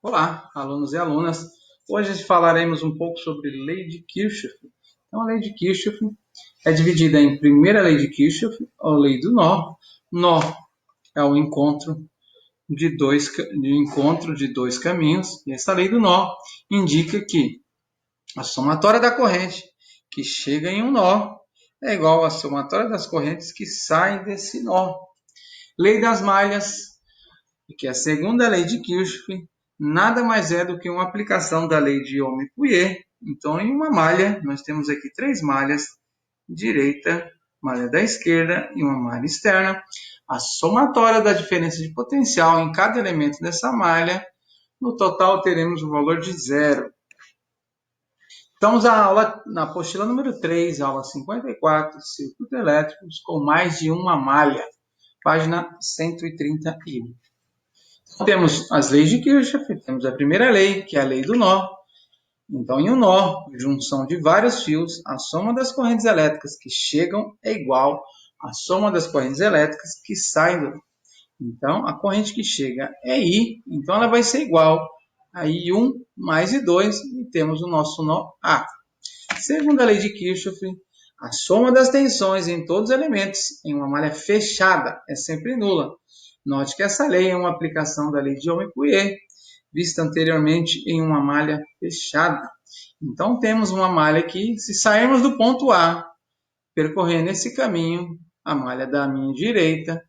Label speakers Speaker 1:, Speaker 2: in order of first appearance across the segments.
Speaker 1: Olá, alunos e alunas. Hoje falaremos um pouco sobre lei de Kirchhoff. Então, a lei de Kirchhoff é dividida em primeira lei de Kirchhoff, a lei do nó. Nó é o encontro de dois caminhos. E essa lei do nó indica que a somatória da corrente que chega em um nó é igual à somatória das correntes que saem desse nó. Lei das malhas, que é a segunda lei de Kirchhoff, nada mais é do que uma aplicação da lei de Ohm-Pouillet. Então, em uma malha, nós temos aqui três malhas, direita, malha da esquerda e uma malha externa. A somatória da diferença de potencial em cada elemento dessa malha, no total teremos o valor de zero. Estamos na apostila número 3, aula 54, circuitos elétricos com mais de uma malha, página 131. Temos as leis de Kirchhoff, temos a primeira lei, que é a lei do nó. Então, em um nó, junção de vários fios, a soma das correntes elétricas que chegam é igual à soma das correntes elétricas que saem do nó. Então, a corrente que chega é I, então ela vai ser igual a I1 mais I2, e temos o nosso nó A. Segunda lei de Kirchhoff, a soma das tensões em todos os elementos em uma malha fechada é sempre nula. Note que essa lei é uma aplicação da lei de Ohm-Pouillet, vista anteriormente em uma malha fechada. Então, temos uma malha aqui, se sairmos do ponto A, percorrendo esse caminho, a malha da minha direita,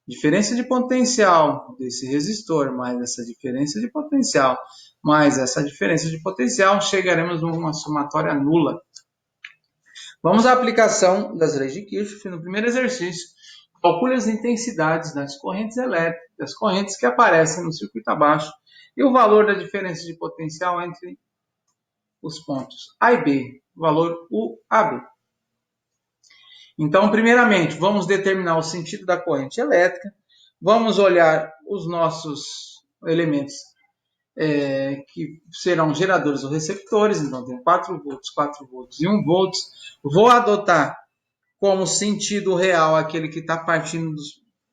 Speaker 1: diferença de potencial desse resistor, mais essa diferença de potencial, mais essa diferença de potencial, chegaremos a uma somatória nula. Vamos à aplicação das leis de Kirchhoff no primeiro exercício. Calcule as intensidades das correntes elétricas, das correntes que aparecem no circuito abaixo, e o valor da diferença de potencial entre os pontos A e B, o valor UAB. Então, primeiramente, vamos determinar o sentido da corrente elétrica, vamos olhar os nossos elementos que serão geradores ou receptores, então tem 4 volts e 1 volts. Vou adotar como sentido real aquele que está partindo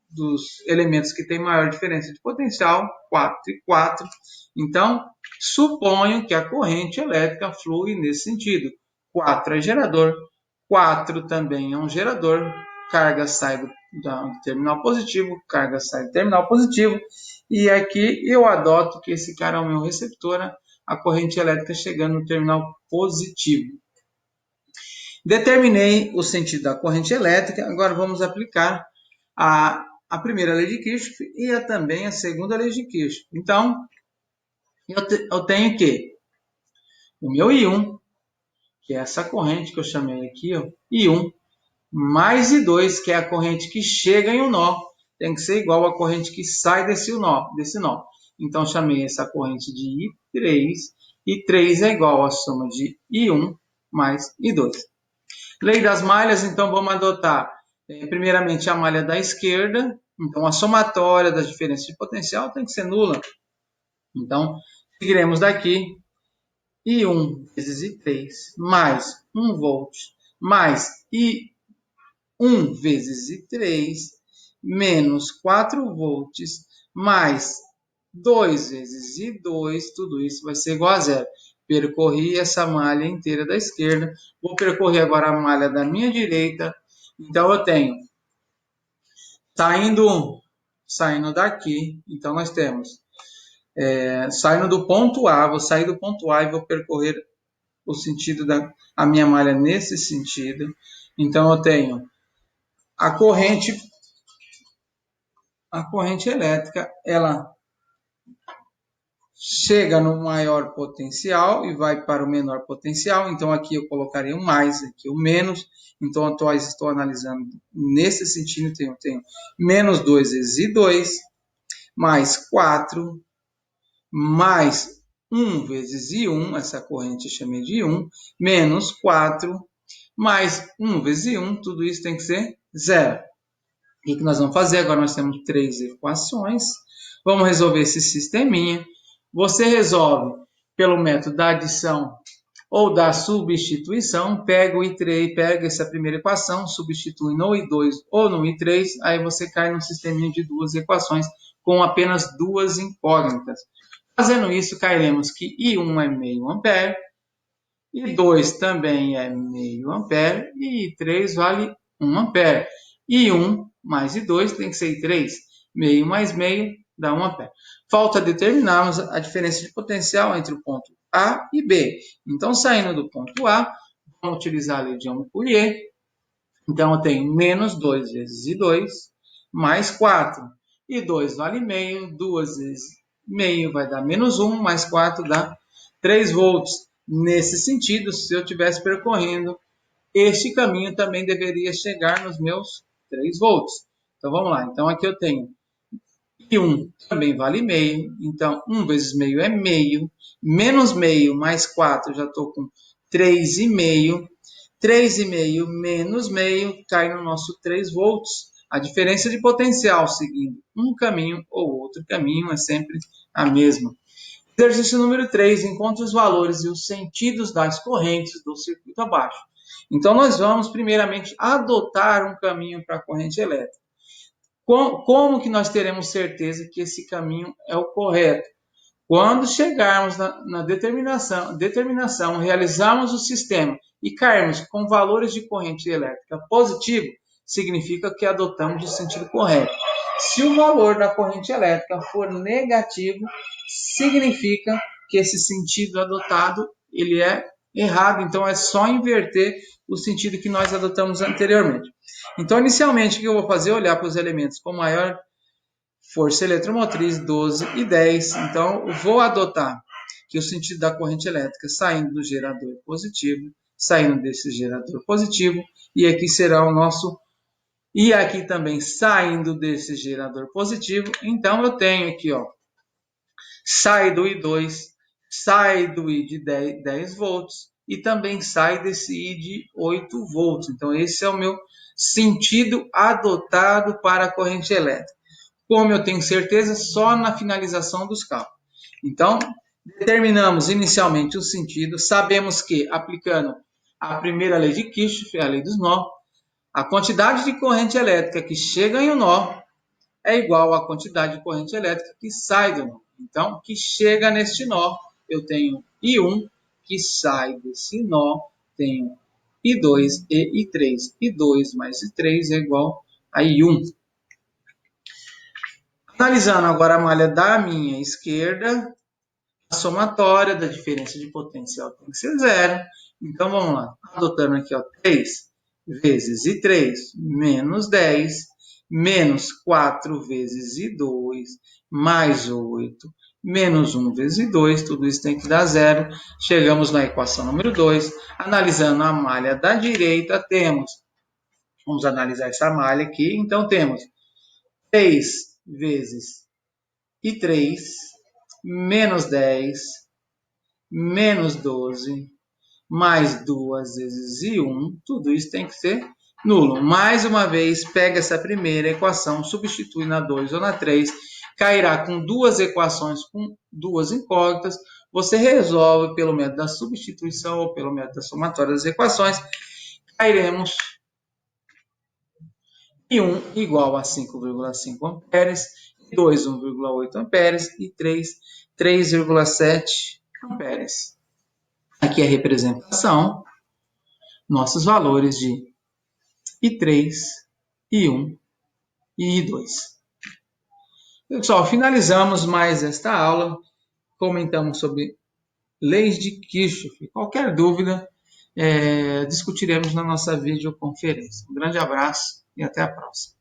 Speaker 1: dos elementos que têm maior diferença de potencial, 4 e 4. Então, suponho que a corrente elétrica flui nesse sentido. 4 é gerador, 4 também é um gerador, carga sai do terminal positivo, carga sai do terminal positivo, e aqui eu adoto que esse cara é o meu receptor, a corrente elétrica chegando no terminal positivo. Determinei o sentido da corrente elétrica, agora vamos aplicar a primeira lei de Kirchhoff e também a segunda lei de Kirchhoff. Então, eu tenho que o meu I1, que é essa corrente que eu chamei aqui, ó, I1, mais I2, que é a corrente que chega em um nó, tem que ser igual à corrente que sai desse nó. Então, chamei essa corrente de I3, e 3 é igual à soma de I1 mais I2. Lei das malhas, então vamos adotar primeiramente a malha da esquerda, então a somatória das diferenças de potencial tem que ser nula. Então, seguiremos daqui I1 vezes I3 mais 1 volt mais I1 vezes I3 menos 4 volts mais 2 vezes I2, tudo isso vai ser igual a zero. Percorri essa malha inteira da esquerda, vou percorrer agora a malha da minha direita, então eu tenho, saindo daqui, então nós temos, saindo do ponto A, vou sair do ponto A e vou percorrer o sentido a minha malha nesse sentido, então eu tenho a corrente elétrica, ela chega no maior potencial e vai para o menor potencial. Então, aqui eu colocarei o mais, aqui o menos. Então, estou analisando nesse sentido. Eu tenho menos 2 vezes I2, mais 4, mais 1 vezes I1, essa corrente eu chamei de I1, menos 4, mais 1 vezes I1, tudo isso tem que ser zero. O que nós vamos fazer? Agora nós temos 3 equações. Vamos resolver esse sisteminha. Você resolve pelo método da adição ou da substituição. Pega o I3, pega essa primeira equação, substitui no I2 ou no I3. Aí você cai num sisteminha de duas equações com apenas duas incógnitas. Fazendo isso, cairemos que I1 é meio ampere, I2 também é meio ampere e I3 vale 1 ampere. I1 mais I2 tem que ser I3. Meio mais meio dá 1 ampere. Falta determinarmos a diferença de potencial entre o ponto A e B. Então, saindo do ponto A, vamos utilizar a lei de Ohm-Coulomb. Então, eu tenho menos 2 vezes I2 mais 4. I2 vale meio, 2 vezes meio vai dar menos 1, mais 4 dá 3 volts. Nesse sentido, se eu estivesse percorrendo este caminho, também deveria chegar nos meus 3 volts. Então, vamos lá. Então, aqui eu tenho I1 também vale meio. Então, 1 vezes meio é meio. Menos meio mais 4, já estou com 3,5. 3,5 menos meio cai no nosso 3 volts. A diferença de potencial seguindo um caminho ou outro caminho é sempre a mesma. Exercício número 3, encontre os valores e os sentidos das correntes do circuito abaixo. Então, nós vamos primeiramente adotar um caminho para a corrente elétrica. Como que nós teremos certeza que esse caminho é o correto? Quando chegarmos na determinação, realizarmos o sistema e cairmos com valores de corrente elétrica positivo, significa que adotamos o sentido correto. Se o valor da corrente elétrica for negativo, significa que esse sentido adotado ele é errado. Então, é só inverter o sentido que nós adotamos anteriormente. Então, inicialmente, o que eu vou fazer é olhar para os elementos com maior força eletromotriz 12 e 10. Então, eu vou adotar que o sentido da corrente elétrica saindo do gerador positivo, saindo desse gerador positivo, e aqui será o nosso... E aqui também saindo desse gerador positivo. Então, eu tenho aqui, ó, sai do I2, sai do I de 10 volts e também sai desse I de 8 volts. Então, esse é o meu sentido adotado para a corrente elétrica. Como eu tenho certeza, só na finalização dos cálculos. Então, determinamos inicialmente o sentido, sabemos que, aplicando a primeira lei de Kirchhoff, a lei dos nós, a quantidade de corrente elétrica que chega em um nó é igual à quantidade de corrente elétrica que sai do nó. Então, que chega neste nó, eu tenho I1, que sai desse nó, tenho I2 e I3. I2 mais I3 é igual a I1. Analisando agora a malha da minha esquerda, a somatória da diferença de potencial tem que ser zero. Então, vamos lá. Adotando aqui, ó, 3 vezes I3 menos 10, menos 4 vezes I2, mais 8, menos 1 vezes I2, tudo isso tem que dar zero. Chegamos na equação número 2. Analisando a malha da direita, temos... Vamos analisar essa malha aqui. Então, temos 3 vezes I3, menos 10, menos 12, mais 2 vezes I1, tudo isso tem que ser nulo. Mais uma vez, pega essa primeira equação, substitui na 2 ou na 3, cairá com duas equações com duas incógnitas, você resolve pelo método da substituição ou pelo método da somatória das equações, cairemos I1 igual a 5,5 amperes, I2 1,8 amperes e 3 3,7 amperes. Aqui é a representação, nossos valores de I3, I1 e I2. Pessoal, finalizamos mais esta aula, comentamos sobre leis de Kirchhoff. Qualquer dúvida, discutiremos na nossa videoconferência. Um grande abraço e até a próxima.